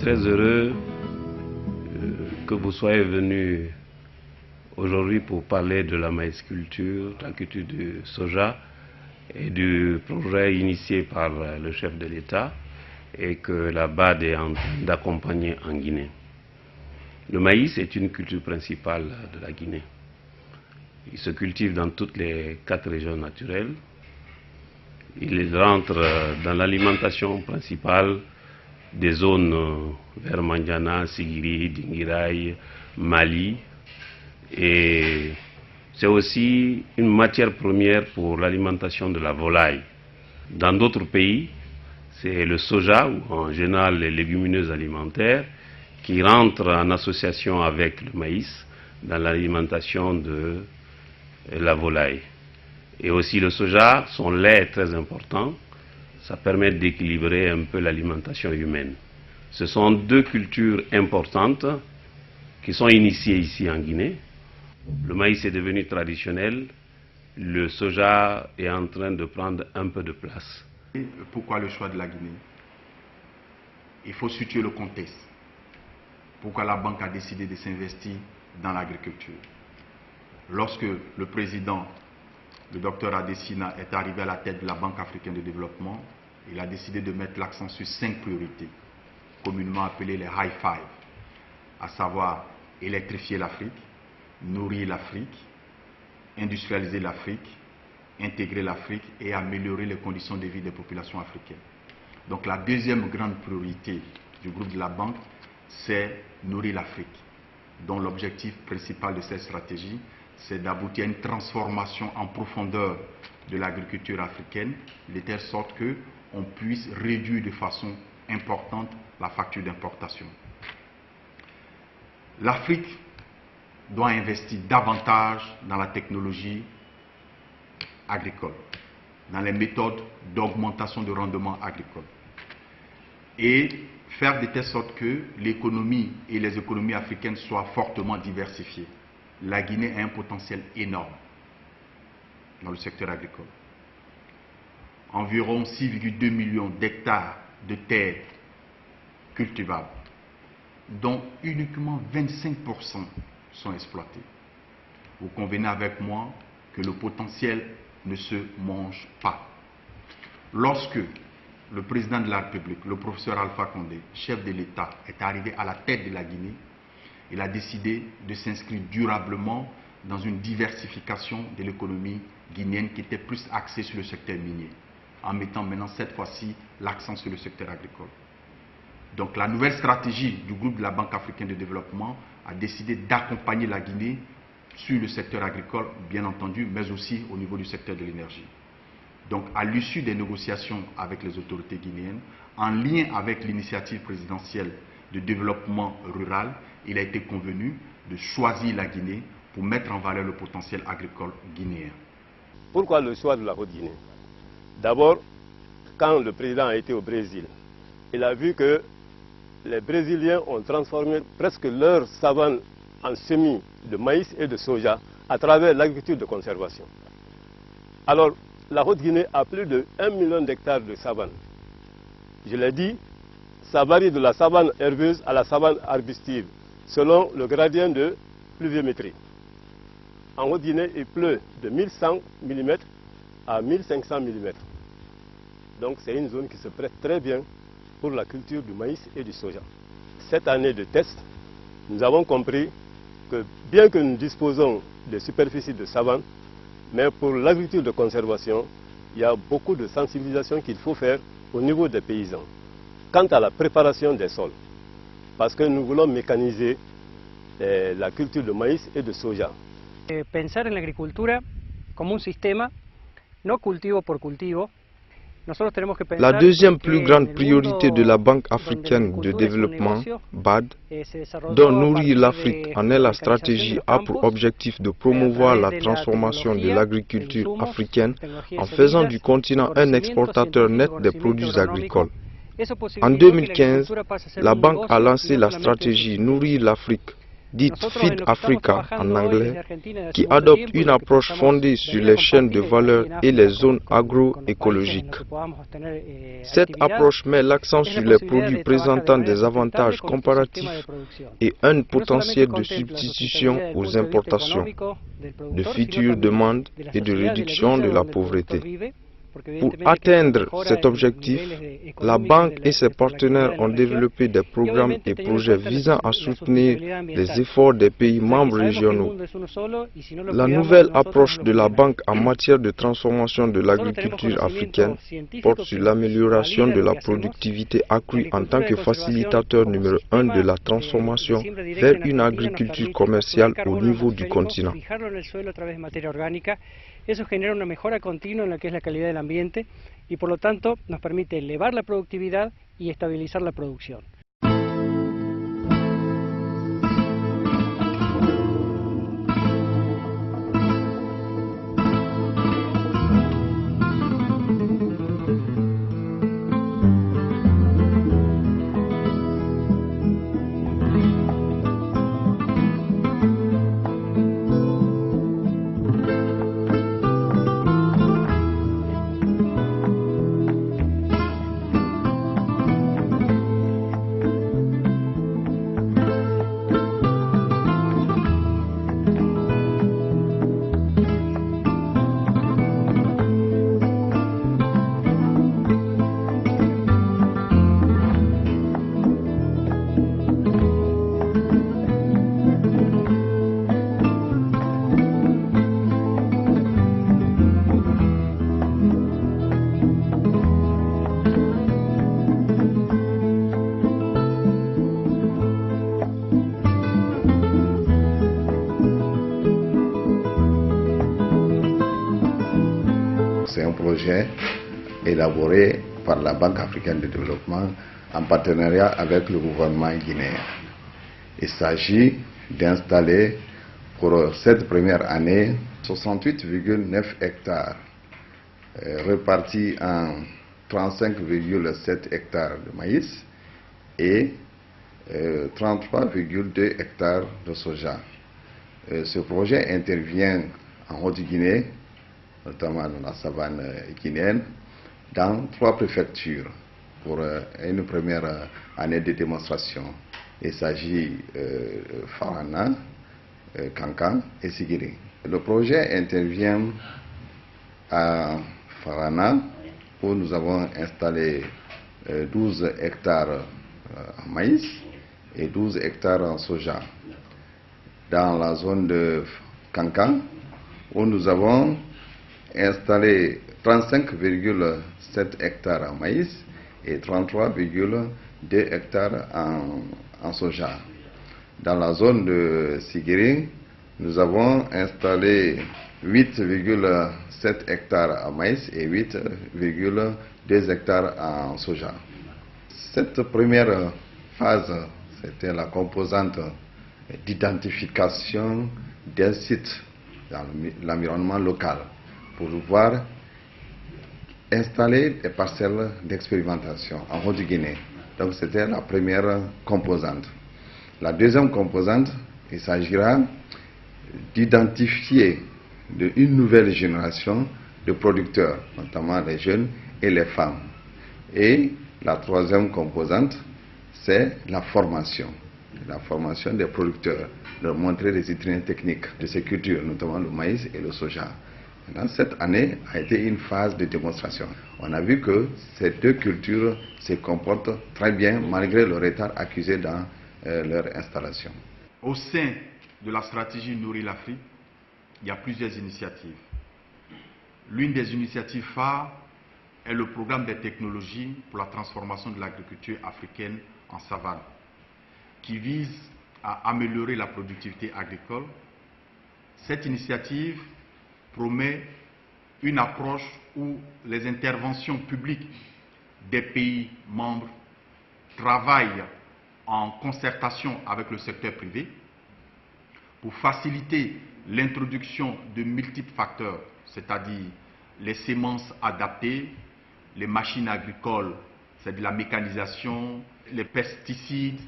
très heureux que vous soyez venus aujourd'hui pour parler de la maïsculture, de la culture du soja et du projet initié par le chef de l'État et que la BAD est en train d'accompagner en Guinée. Le maïs est une culture principale de la Guinée. Il se cultive dans toutes les 4 régions naturelles. Il rentre dans l'alimentation principale des zones vers Mandiana, Sigiri, Dinguiraye, Mali. Et c'est aussi une matière première pour l'alimentation de la volaille. Dans d'autres pays, c'est le soja, ou en général les légumineuses alimentaires, qui rentrent en association avec le maïs dans l'alimentation de la volaille. Et aussi le soja, son lait est très important, ça permet d'équilibrer un peu l'alimentation humaine. Ce sont 2 cultures importantes qui sont initiées ici en Guinée. Le maïs est devenu traditionnel, le soja est en train de prendre un peu de place. Pourquoi le choix de la Guinée? Il faut situer le contexte. Pourquoi la banque a décidé de s'investir dans l'agriculture? Lorsque le président, le docteur Adesina, est arrivé à la tête de la Banque africaine de développement, il a décidé de mettre l'accent sur 5 priorités, communément appelées les high five, à savoir électrifier l'Afrique, nourrir l'Afrique, industrialiser l'Afrique, intégrer l'Afrique et améliorer les conditions de vie des populations africaines. Donc la deuxième grande priorité du groupe de la banque, c'est nourrir l'Afrique, dont l'objectif principal de cette stratégie, c'est d'aboutir à une transformation en profondeur de l'agriculture africaine, de telle sorte qu'on puisse réduire de façon importante la facture d'importation. L'Afrique doit investir davantage dans la technologie agricole, dans les méthodes d'augmentation de rendement agricole et faire de telle sorte que l'économie et les économies africaines soient fortement diversifiées. La Guinée a un potentiel énorme dans le secteur agricole. Environ 6,2 millions d'hectares de terres cultivables, dont uniquement 25% sont exploités. Vous convenez avec moi que le potentiel ne se mange pas. Lorsque le président de la République, le professeur Alpha Condé, chef de l'État, est arrivé à la tête de la Guinée, il a décidé de s'inscrire durablement dans une diversification de l'économie guinéenne qui était plus axée sur le secteur minier, en mettant maintenant cette fois-ci l'accent sur le secteur agricole. Donc la nouvelle stratégie du groupe de la Banque africaine de développement a décidé d'accompagner la Guinée sur le secteur agricole, bien entendu, mais aussi au niveau du secteur de l'énergie. Donc à l'issue des négociations avec les autorités guinéennes, en lien avec l'initiative présidentielle de développement rural, il a été convenu de choisir la Guinée pour mettre en valeur le potentiel agricole guinéen. Pourquoi le choix de la Haute-Guinée? D'abord, quand le président a été au Brésil, il a vu que les Brésiliens ont transformé presque leur savane en semis de maïs et de soja à travers l'agriculture de conservation. Alors, la Haute-Guinée a plus de 1 million d'hectares de savane. Je l'ai dit, ça varie de la savane herbeuse à la savane arbustive, selon le gradient de pluviométrie. En Haute-Guinée, il pleut de 1100 mm à 1500 mm. Donc c'est une zone qui se prête très bien pour la culture du maïs et du soja. Cette année de test, nous avons compris que bien que nous disposons de superficies de savane, mais pour l'agriculture de conservation, il y a beaucoup de sensibilisation qu'il faut faire au niveau des paysans. Quant à la préparation des sols, parce que nous voulons mécaniser la culture de maïs et de soja. Pensar en la agricultura como un sistema, no cultivo por cultivo. La deuxième plus grande priorité de la Banque africaine de développement, BAD, dont nourrir l'Afrique en est la stratégie, a pour objectif de promouvoir la transformation de l'agriculture africaine en faisant du continent un exportateur net des produits agricoles. En 2015, la Banque a lancé la stratégie Nourrir l'Afrique, dite Feed Africa en anglais, qui adopte une approche fondée sur les chaînes de valeur et les zones agroécologiques. Cette approche met l'accent sur les produits présentant des avantages comparatifs et un potentiel de substitution aux importations, de futures demandes et de réduction de la pauvreté. Pour atteindre cet objectif, la banque et ses partenaires ont développé des programmes et projets visant à soutenir les efforts des pays membres régionaux. La nouvelle approche de la banque en matière de transformation de l'agriculture africaine porte sur l'amélioration de la productivité accrue en tant que facilitateur numéro 1 de la transformation vers une agriculture commerciale au niveau du continent. Eso genera una mejora continua en lo que es la calidad del ambiente y por lo tanto nos permite elevar la productividad y estabilizar la producción. C'est un projet élaboré par la Banque africaine de développement en partenariat avec le gouvernement guinéen. Il s'agit d'installer pour cette première année 68,9 hectares répartis en 35,7 hectares de maïs et 33,2 hectares de soja. Ce projet intervient en Haute-Guinée, notamment dans la savane guinéenne, dans 3 préfectures pour une première année de démonstration. Il s'agit de Farana, Kankan et Sigiri. Le projet intervient à Farana où nous avons installé 12 hectares en maïs et 12 hectares en soja. Dans la zone de Kankan où nous avons installé 35,7 hectares en maïs et 33,2 hectares en soja. Dans la zone de Sigiri, nous avons installé 8,7 hectares en maïs et 8,2 hectares en soja. Cette première phase, c'était la composante d'identification d'un site dans l'environnement local pour pouvoir installer des parcelles d'expérimentation en Haute-Guinée. Donc c'était la première composante. La deuxième composante, il s'agira d'identifier une nouvelle génération de producteurs, notamment les jeunes et les femmes. Et la troisième composante, c'est la formation des producteurs, leur montrer les itinéraires techniques de ces cultures, notamment le maïs et le soja. Cette année a été une phase de démonstration. On a vu que ces 2 cultures se comportent très bien malgré le retard accusé dans leur installation. Au sein de la stratégie Nourrir l'Afrique, il y a plusieurs initiatives. L'une des initiatives phares est le programme des technologies pour la transformation de l'agriculture africaine en savane, qui vise à améliorer la productivité agricole. Cette initiative promet une approche où les interventions publiques des pays membres travaillent en concertation avec le secteur privé pour faciliter l'introduction de multiples facteurs, c'est-à-dire les semences adaptées, les machines agricoles, c'est de la mécanisation, les pesticides,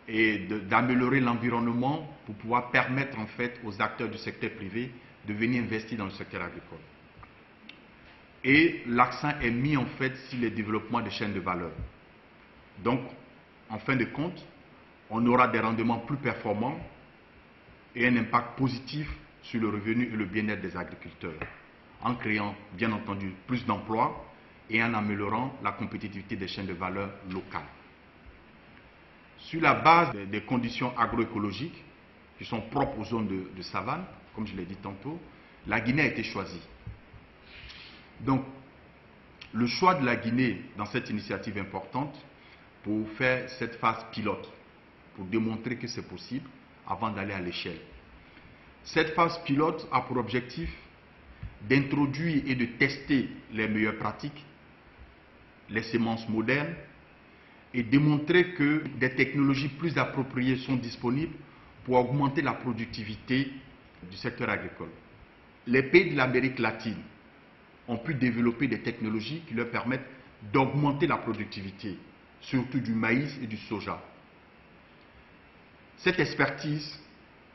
et d'améliorer l'environnement pour pouvoir permettre en fait aux acteurs du secteur privé de venir investir dans le secteur agricole. Et l'accent est mis en fait sur le développement des chaînes de valeur. Donc, en fin de compte, on aura des rendements plus performants et un impact positif sur le revenu et le bien-être des agriculteurs, en créant bien entendu plus d'emplois et en améliorant la compétitivité des chaînes de valeur locales. Sur la base des conditions agroécologiques qui sont propres aux zones de savane, comme je l'ai dit tantôt, la Guinée a été choisie. Donc, le choix de la Guinée dans cette initiative importante pour faire cette phase pilote, pour démontrer que c'est possible avant d'aller à l'échelle. Cette phase pilote a pour objectif d'introduire et de tester les meilleures pratiques, les semences modernes, et démontrer que des technologies plus appropriées sont disponibles pour augmenter la productivité du secteur agricole. Les pays de l'Amérique latine ont pu développer des technologies qui leur permettent d'augmenter la productivité, surtout du maïs et du soja. Cette expertise,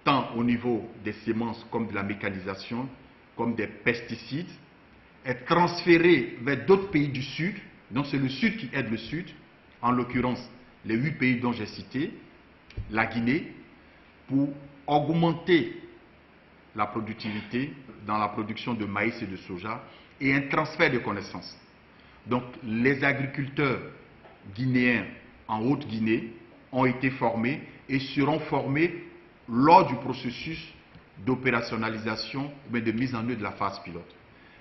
tant au niveau des semences comme de la mécanisation, comme des pesticides, est transférée vers d'autres pays du Sud. Donc c'est le Sud qui aide le Sud, en l'occurrence les 8 pays dont j'ai cité, la Guinée, pour augmenter la productivité dans la production de maïs et de soja et un transfert de connaissances. Donc les agriculteurs guinéens en Haute-Guinée ont été formés et seront formés lors du processus d'opérationnalisation ou de mise en œuvre de la phase pilote.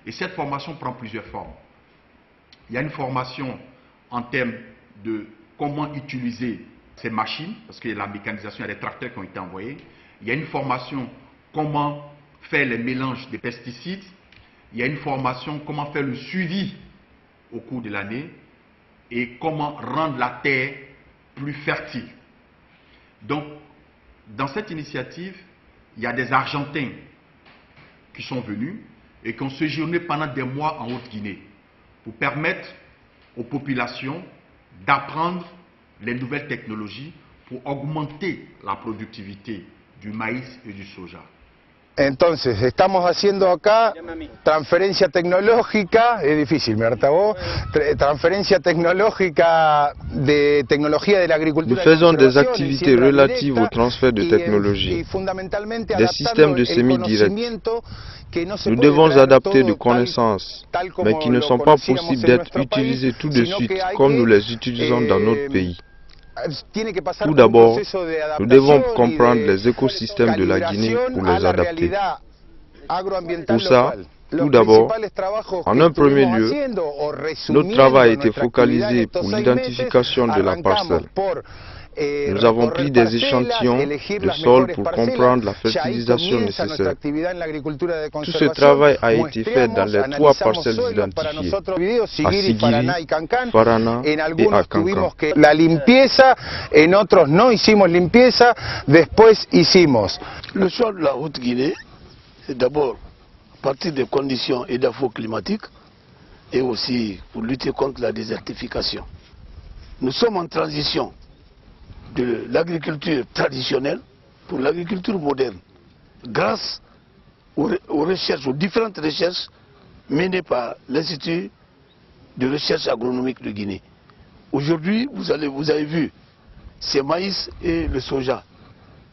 Et cette formation prend plusieurs formes. Il y a une formation en termes de comment utiliser ces machines, parce qu'il y a la mécanisation, il y a des tracteurs qui ont été envoyés. Il y a une formation comment faire les mélanges de pesticides. Il y a une formation comment faire le suivi au cours de l'année et comment rendre la terre plus fertile. Donc, dans cette initiative, il y a des Argentins qui sont venus et qui ont séjourné pendant des mois en Haute-Guinée pour permettre aux populations d'apprendre les nouvelles technologies pour augmenter la productivité du maïs et du soja. Entonces, estamos haciendo acá transferencia tecnológica, es difícil, ¿verdad? Transferencia tecnológica de tecnología de la agricultura. Nous faisons des activités relatives au transfert de technologie, des systèmes de semis directs. Nous devons adapter des connaissances, mais qui ne sont pas possibles d'être utilisées tout de suite comme nous les utilisons dans notre pays. Tout d'abord, nous devons comprendre les écosystèmes de la Guinée pour les adapter. Pour ça, tout d'abord, en un premier lieu, notre travail a été focalisé pour l'identification de la parcelle. Nous avons pris des échantillons de sol pour comprendre la fertilisation nécessaire. Tout ce travail a été fait dans les 3 parcelles identifiées, à Sigiri, Farana et à Kankan. La limpieza, en otros no hicimos limpieza, después hicimos. Le choix de la Haute-Guinée, c'est d'abord à partir des conditions édapho-climatiques et aussi pour lutter contre la désertification. Nous sommes en transition de l'agriculture traditionnelle pour l'agriculture moderne, grâce aux recherches, aux différentes recherches menées par l'Institut de recherche agronomique de Guinée. Aujourd'hui, vous avez vu, c'est maïs et le soja.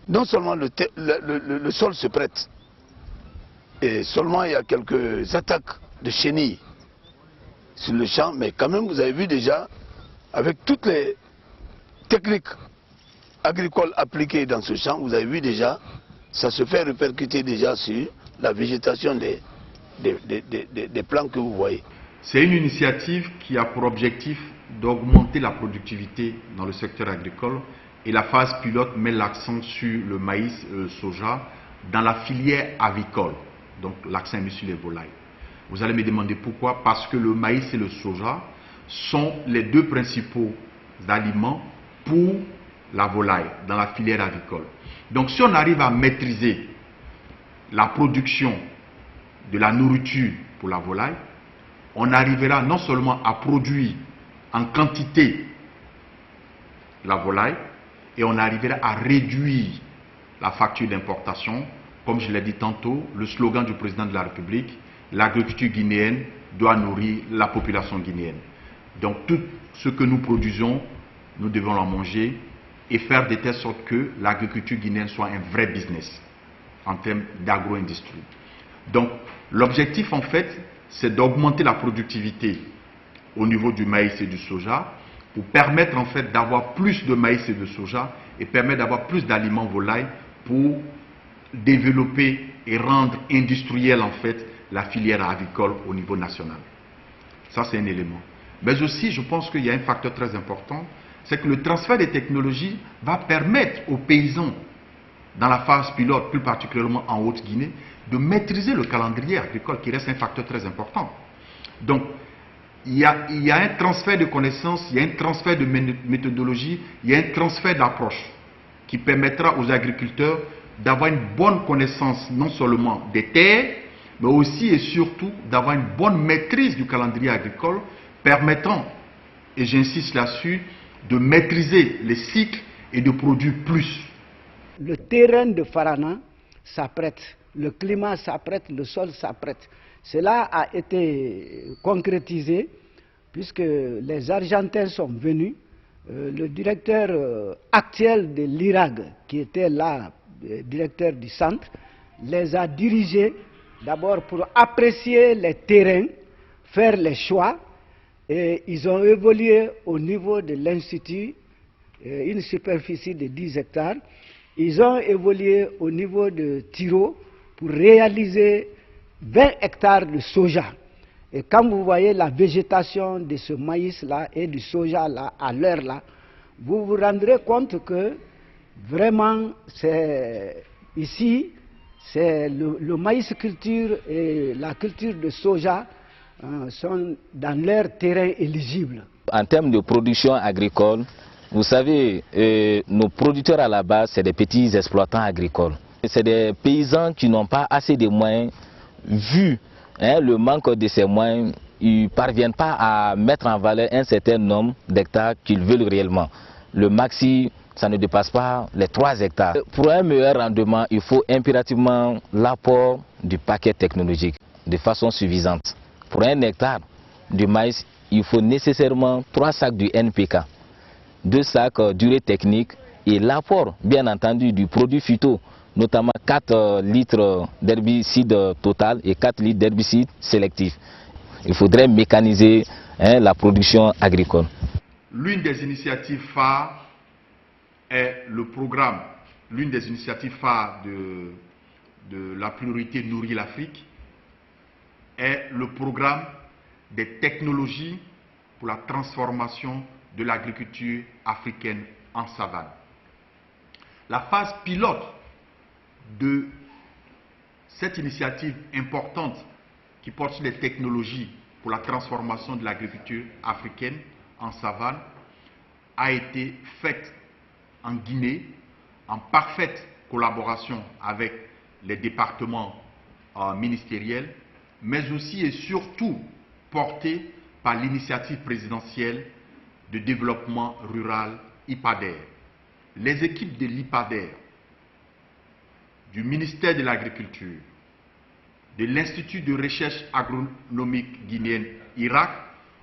Non seulement le sol se prête, et seulement il y a quelques attaques de chenilles sur le champ, mais quand même vous avez vu déjà, avec toutes les techniques agricoles appliquées dans ce champ, vous avez vu déjà, ça se fait répercuter déjà sur la végétation des plants que vous voyez. C'est une initiative qui a pour objectif d'augmenter la productivité dans le secteur agricole et la phase pilote met l'accent sur le maïs et le soja dans la filière avicole. Donc l'accent est mis sur les volailles. Vous allez me demander pourquoi? Parce que le maïs et le soja sont les 2 principaux aliments pour la volaille dans la filière avicole. Donc si on arrive à maîtriser la production de la nourriture pour la volaille, on arrivera non seulement à produire en quantité la volaille, et on arrivera à réduire la facture d'importation. Comme je l'ai dit tantôt, le slogan du président de la République, l'agriculture guinéenne doit nourrir la population guinéenne. Donc tout ce que nous produisons, nous devons en manger et faire de telle sorte que l'agriculture guinéenne soit un vrai business en termes d'agro-industrie. Donc l'objectif en fait, c'est d'augmenter la productivité au niveau du maïs et du soja pour permettre en fait d'avoir plus de maïs et de soja et permettre d'avoir plus d'aliments volailles pour développer et rendre industrielle en fait la filière agricole au niveau national. Ça c'est un élément. Mais aussi je pense qu'il y a un facteur très important, c'est que le transfert des technologies va permettre aux paysans dans la phase pilote, plus particulièrement en Haute-Guinée, de maîtriser le calendrier agricole qui reste un facteur très important. Donc il y a un transfert de connaissances, il y a un transfert de méthodologie, il y a un transfert d'approche qui permettra aux agriculteurs d'avoir une bonne connaissance non seulement des terres, mais aussi et surtout d'avoir une bonne maîtrise du calendrier agricole, permettant, et j'insiste là-dessus, de maîtriser les cycles et de produire plus. Le terrain de Farana s'apprête, le climat s'apprête, le sol s'apprête. Cela a été concrétisé puisque les Argentins sont venus. Le directeur actuel de l'IRAG, qui était là, directeur du centre, les a dirigés d'abord pour apprécier les terrains, faire les choix, et ils ont évolué au niveau de l'Institut, une superficie de 10 hectares. Ils ont évolué au niveau de Tiro pour réaliser 20 hectares de soja. Et quand vous voyez la végétation de ce maïs-là et du soja-là à l'heure-là, vous vous rendrez compte que vraiment, ici, c'est le maïs culture et la culture de soja sont dans leur terrain éligible. En termes de production agricole, vous savez, nos producteurs à la base, c'est des petits exploitants agricoles. C'est des paysans qui n'ont pas assez de moyens, vu le manque de ces moyens, ils ne parviennent pas à mettre en valeur un certain nombre d'hectares qu'ils veulent réellement. Le maxi, ça ne dépasse pas les 3 hectares. Pour un meilleur rendement, il faut impérativement l'apport du paquet technologique de façon suffisante. Pour 1 hectare de maïs, il faut nécessairement 3 sacs du NPK, 2 sacs d'urée technique et l'apport, bien entendu, du produit phyto, notamment 4 litres d'herbicide total et 4 litres d'herbicide sélectif. Il faudrait mécaniser la production agricole. L'une des initiatives phares est le programme, l'une des initiatives phares de la priorité Nourrir l'Afrique est le programme des technologies pour la transformation de l'agriculture africaine en savane. La phase pilote de cette initiative importante qui porte sur les technologies pour la transformation de l'agriculture africaine en savane a été faite en Guinée en parfaite collaboration avec les départements ministériels, mais aussi et surtout portée par l'initiative présidentielle de développement rural IPADER. Les équipes de l'IPADER, du ministère de l'Agriculture, de l'Institut de recherche agronomique guinéenne IRAC,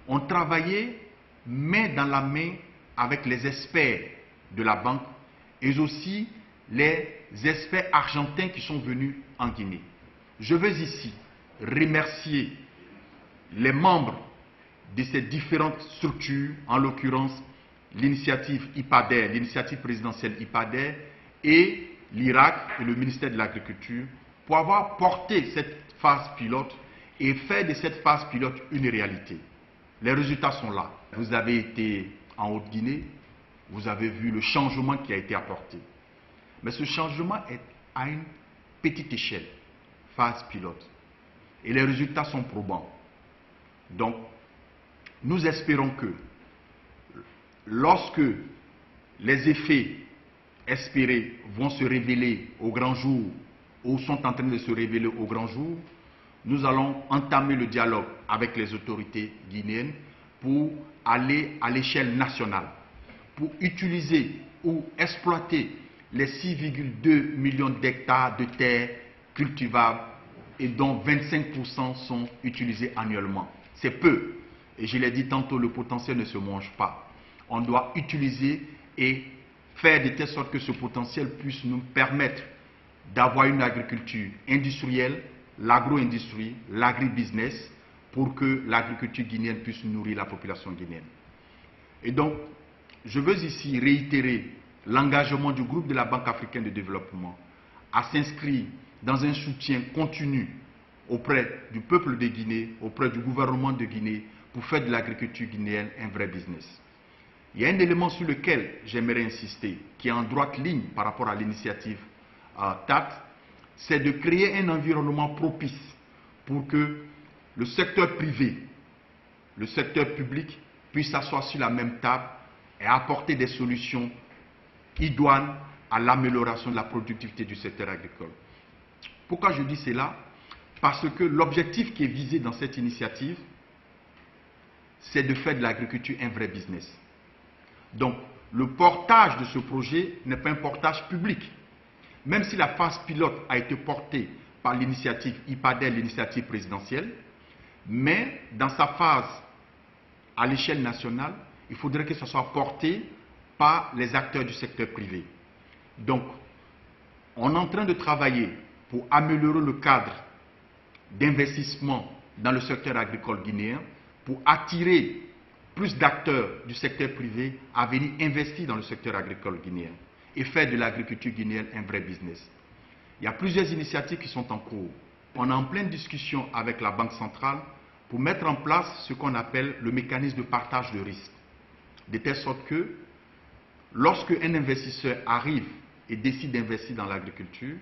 ont travaillé main dans la main avec les experts de la banque et aussi les experts argentins qui sont venus en Guinée. Je veux ici remercier les membres de ces différentes structures, en l'occurrence l'initiative IPADER, l'initiative présidentielle IPADER et l'IRAC et le ministère de l'Agriculture pour avoir porté cette phase pilote et faire de cette phase pilote une réalité. Les résultats sont là. Vous avez été en Haute-Guinée, vous avez vu le changement qui a été apporté. Mais ce changement est à une petite échelle, phase pilote. Et les résultats sont probants. Donc, nous espérons que lorsque les effets espérés vont se révéler au grand jour, ou sont en train de se révéler au grand jour, nous allons entamer le dialogue avec les autorités guinéennes pour aller à l'échelle nationale, pour utiliser ou exploiter les 6,2 millions d'hectares de terres cultivables et dont 25% sont utilisés annuellement. C'est peu. Et je l'ai dit tantôt, le potentiel ne se mange pas. On doit utiliser et faire de telle sorte que ce potentiel puisse nous permettre d'avoir une agriculture industrielle, l'agro-industrie, l'agribusiness, pour que l'agriculture guinéenne puisse nourrir la population guinéenne. Et donc, je veux ici réitérer l'engagement du groupe de la Banque africaine de développement à s'inscrire dans un soutien continu auprès du peuple de Guinée, auprès du gouvernement de Guinée, pour faire de l'agriculture guinéenne un vrai business. Il y a un élément sur lequel j'aimerais insister, qui est en droite ligne par rapport à l'initiative TAT, c'est de créer un environnement propice pour que le secteur privé, le secteur public puisse s'asseoir sur la même table et apporter des solutions idoines à l'amélioration de la productivité du secteur agricole. Pourquoi je dis cela? Parce que l'objectif qui est visé dans cette initiative, c'est de faire de l'agriculture un vrai business. Donc, le portage de ce projet n'est pas un portage public. Même si la phase pilote a été portée par l'initiative IPADEL, l'initiative présidentielle, mais dans sa phase à l'échelle nationale, il faudrait que ce soit porté par les acteurs du secteur privé. Donc, on est en train de travailler pour améliorer le cadre d'investissement dans le secteur agricole guinéen, pour attirer plus d'acteurs du secteur privé à venir investir dans le secteur agricole guinéen et faire de l'agriculture guinéenne un vrai business. Il y a plusieurs initiatives qui sont en cours. On est en pleine discussion avec la Banque centrale pour mettre en place ce qu'on appelle le mécanisme de partage de risque. De telle sorte que, lorsque un investisseur arrive et décide d'investir dans l'agriculture,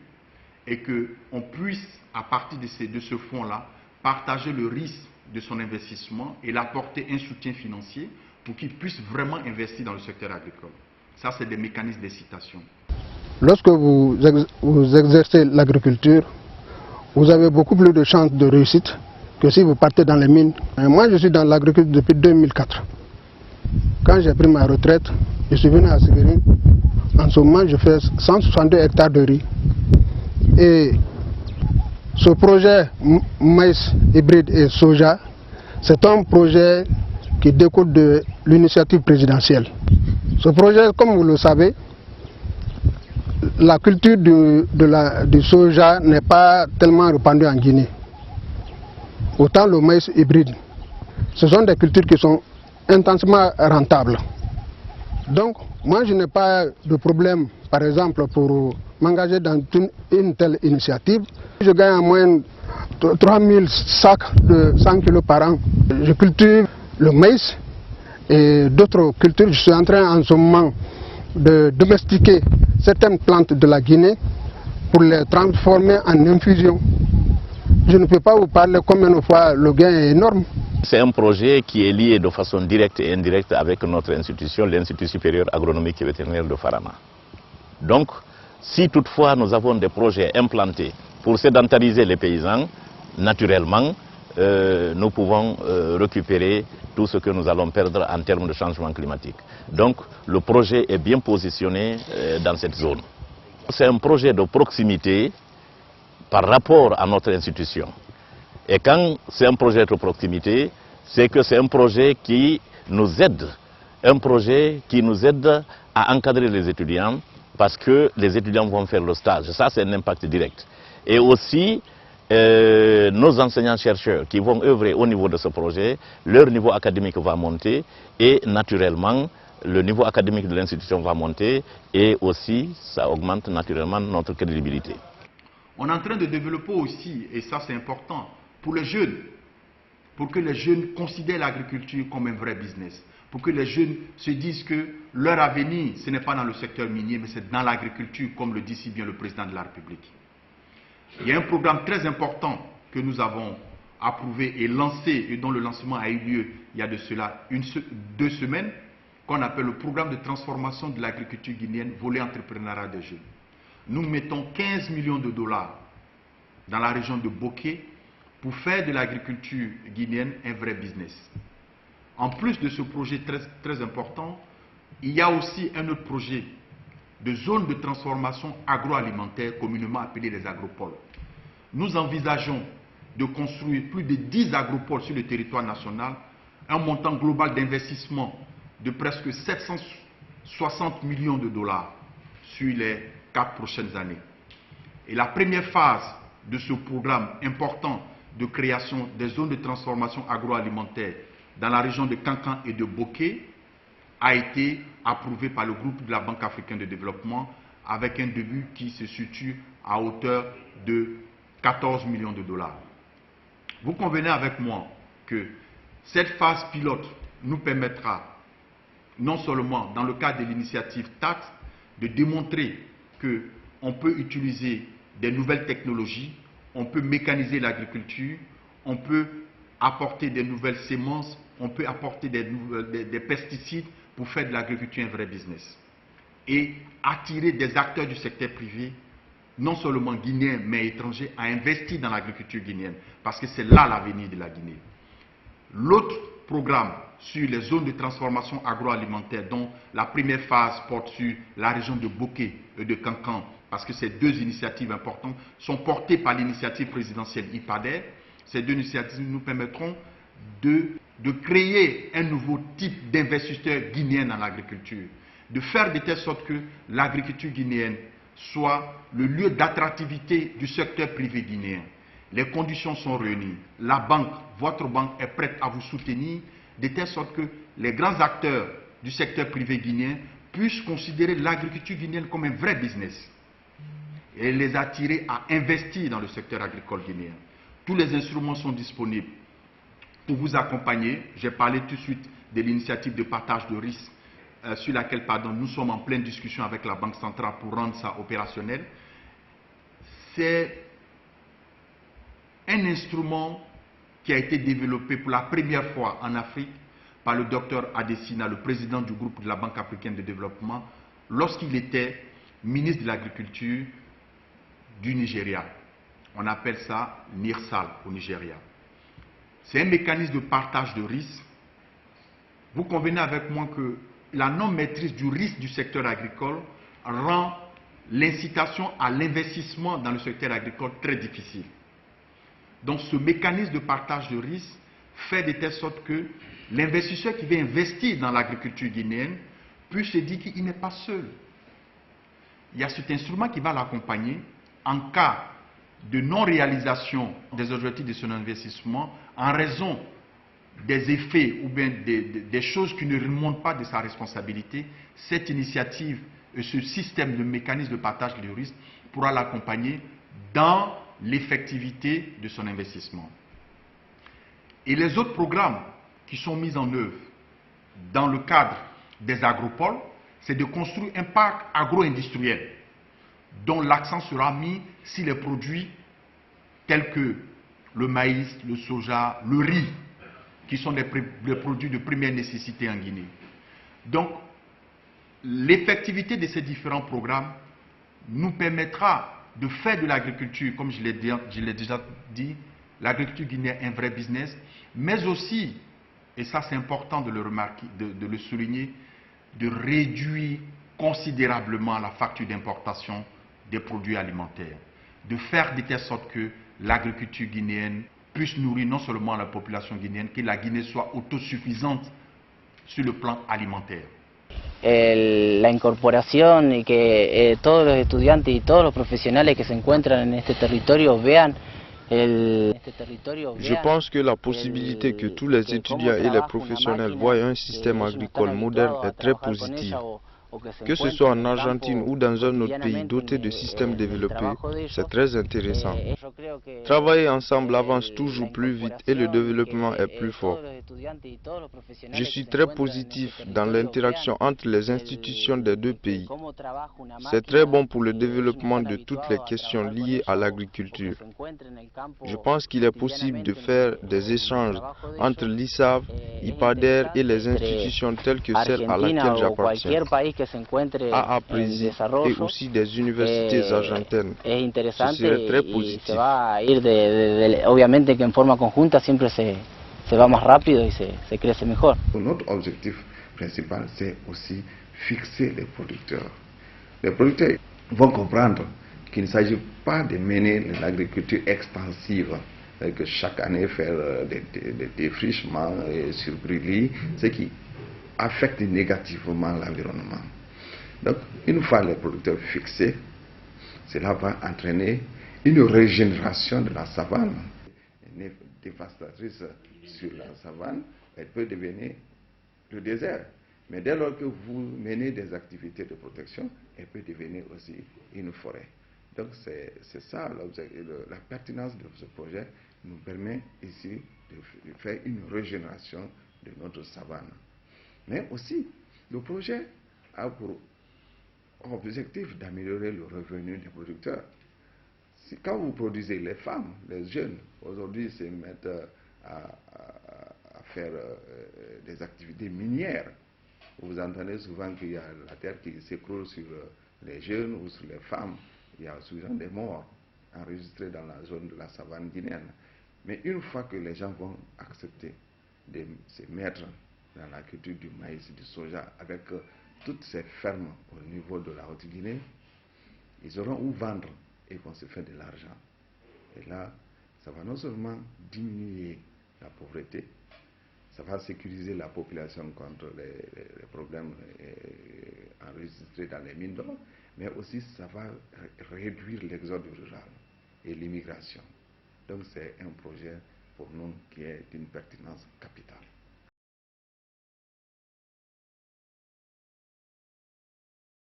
et qu'on puisse, à partir de ce fonds-là, partager le risque de son investissement et l'apporter un soutien financier pour qu'il puisse vraiment investir dans le secteur agricole. Ça, c'est des mécanismes d'incitation. Lorsque vous exercez l'agriculture, vous avez beaucoup plus de chances de réussite que si vous partez dans les mines. Et moi, je suis dans l'agriculture depuis 2004. Quand j'ai pris ma retraite, je suis venu à Séguérine. En ce moment, je fais 162 hectares de riz. Et ce projet maïs hybride et soja, c'est un projet qui découle de l'initiative présidentielle. Ce projet, comme vous le savez, la culture du soja n'est pas tellement répandue en Guinée. Autant le maïs hybride. Ce sont des cultures qui sont intensément rentables. Donc, moi je n'ai pas de problème, par exemple, pour m'engager dans une telle initiative. Je gagne en moyenne 3000 sacs de 100 kg par an. Je cultive le maïs et d'autres cultures. Je suis en train en ce moment de domestiquer certaines plantes de la Guinée pour les transformer en infusion. Je ne peux pas vous parler combien de fois le gain est énorme. C'est un projet qui est lié de façon directe et indirecte avec notre institution, l'Institut supérieur agronomique et vétérinaire de Farana. Donc, si toutefois nous avons des projets implantés pour sédentariser les paysans, naturellement, nous pouvons récupérer tout ce que nous allons perdre en termes de changement climatique. Donc, le projet est bien positionné dans cette zone. C'est un projet de proximité par rapport à notre institution. Et quand c'est un projet de proximité, c'est que c'est un projet qui nous aide, à encadrer les étudiants, parce que les étudiants vont faire le stage. Ça, c'est un impact direct. Et aussi, nos enseignants-chercheurs qui vont œuvrer au niveau de ce projet, leur niveau académique va monter et naturellement, le niveau académique de l'institution va monter et aussi, ça augmente naturellement notre crédibilité. On est en train de développer aussi, et ça c'est important, pour les jeunes, pour que les jeunes considèrent l'agriculture comme un vrai business, pour que les jeunes se disent que leur avenir, ce n'est pas dans le secteur minier, mais c'est dans l'agriculture, comme le dit si bien le président de la République. Il y a un programme très important que nous avons approuvé et lancé, et dont le lancement a eu lieu il y a de cela 2 semaines, qu'on appelle le programme de transformation de l'agriculture guinéenne, volet entrepreneuriat des jeunes. Nous mettons 15 millions de dollars dans la région de Boké pour faire de l'agriculture guinéenne un vrai business. En plus de ce projet très important, il y a aussi un autre projet de zones de transformation agroalimentaire, communément appelées les agropoles. Nous envisageons de construire plus de 10 agropoles sur le territoire national, un montant global d'investissement de presque 760 millions de dollars sur les 4 prochaines années. Et la première phase de ce programme important de création des zones de transformation agroalimentaire dans la région de Kankan et de Bokeh a été approuvée par le groupe de la Banque africaine de développement avec un début qui se situe à hauteur de 14 millions de dollars. Vous convenez avec moi que cette phase pilote nous permettra, non seulement dans le cadre de l'initiative TACT, de démontrer qu'on peut utiliser des nouvelles technologies, on peut mécaniser l'agriculture, on peut apporter des nouvelles semences, on peut apporter des pesticides pour faire de l'agriculture un vrai business. Et attirer des acteurs du secteur privé, non seulement guinéens, mais étrangers, à investir dans l'agriculture guinéenne, parce que c'est là l'avenir de la Guinée. L'autre programme sur les zones de transformation agroalimentaire, dont la première phase porte sur la région de Bokeh et de Kankan, parce que ces deux initiatives importantes sont portées par l'initiative présidentielle IPADER. Ces deux initiatives nous permettront de créer un nouveau type d'investisseurs guinéens dans l'agriculture, de faire de telle sorte que l'agriculture guinéenne soit le lieu d'attractivité du secteur privé guinéen. Les conditions sont réunies. La banque, votre banque est prête à vous soutenir de telle sorte que les grands acteurs du secteur privé guinéen puissent considérer l'agriculture guinéenne comme un vrai business et les attirer à investir dans le secteur agricole guinéen. Tous les instruments sont disponibles pour vous accompagner. J'ai parlé tout de suite de l'initiative de partage de risques sur laquelle nous sommes en pleine discussion avec la Banque centrale pour rendre ça opérationnel. C'est un instrument qui a été développé pour la première fois en Afrique par le docteur Adesina, le président du groupe de la Banque africaine de développement, lorsqu'il était ministre de l'Agriculture du Nigeria. On appelle ça NIRSAL au Nigeria. C'est un mécanisme de partage de risques. Vous convenez avec moi que la non-maîtrise du risque du secteur agricole rend l'incitation à l'investissement dans le secteur agricole très difficile. Donc ce mécanisme de partage de risque fait de telle sorte que l'investisseur qui veut investir dans l'agriculture guinéenne puisse se dire qu'il n'est pas seul. Il y a cet instrument qui va l'accompagner en cas de non-réalisation des objectifs de son investissement en raison des effets ou bien des choses qui ne remontent pas de sa responsabilité. Cette initiative et ce système de mécanisme de partage de risque pourra l'accompagner dans l'effectivité de son investissement. Et les autres programmes qui sont mis en œuvre dans le cadre des agropoles, c'est de construire un parc agro-industriel dont l'accent sera mis sur les produits tels que le maïs, le soja, le riz, qui sont des produits de première nécessité en Guinée. Donc, l'effectivité de ces différents programmes nous permettra de faire de l'agriculture, comme je l'ai déjà dit, l'agriculture guinéenne est un vrai business, mais aussi, et ça c'est important de le remarquer, de le souligner, de réduire considérablement la facture d'importation des produits alimentaires, de faire de telle sorte que l'agriculture guinéenne puisse nourrir non seulement la population guinéenne, que la Guinée soit autosuffisante sur le plan alimentaire. La incorporación y que todos los estudiantes y todos los profesionales que se encuentran en este territorio vean Je pense que la possibilité que tous les étudiants et les professionnels voient un système agricole moderne est très positive. Que ce soit en Argentine ou dans un autre pays doté de systèmes développés, c'est très intéressant. Travailler ensemble avance toujours plus vite et le développement est plus fort. Je suis très positif dans l'interaction entre les institutions des deux pays. C'est très bon pour le développement de toutes les questions liées à l'agriculture. Je pense qu'il est possible de faire des échanges entre l'ISAV, IPADER et les institutions telles que celle à laquelle j'appartiens. Se encuentre et aussi des universités argentines. Es interesante Ce serait très y positif. se va a ir obviamente que en forma conjunta siempre se va más rápido y se crece mejor. Notre objectif principal, c'est aussi fixer les producteurs. Les producteurs vont comprendre qu'il ne s'agit pas de mener l'agriculture extensive, que chaque année faire des défrichements sur brûlis, ce qui affecte négativement l'environnement. Donc, une fois les producteurs fixés, cela va entraîner une régénération de la savane. Une dévastatrice sur la savane, elle peut devenir le désert. Mais dès lors que vous menez des activités de protection, elle peut devenir aussi une forêt. Donc c'est ça la pertinence de ce projet nous permet ici de faire une régénération de notre savane. Mais aussi, le projet a pour objectif d'améliorer le revenu des producteurs. Quand vous produisez, les femmes, les jeunes, aujourd'hui se mettent à faire des activités minières. Vous entendez souvent qu'il y a la terre qui s'écroule sur les jeunes ou sur les femmes. Il y a souvent des morts enregistrés dans la zone de la savane guinéenne. Mais une fois que les gens vont accepter de se mettre dans la culture du maïs, du soja, avec toutes ces fermes au niveau de la Haute-Guinée, ils auront où vendre et vont se faire de l'argent. Et là, ça va non seulement diminuer la pauvreté, ça va sécuriser la population contre les problèmes enregistrés dans les mines d'or, mais aussi ça va réduire l'exode rural et l'immigration. Donc c'est un projet pour nous qui est d'une pertinence capitale.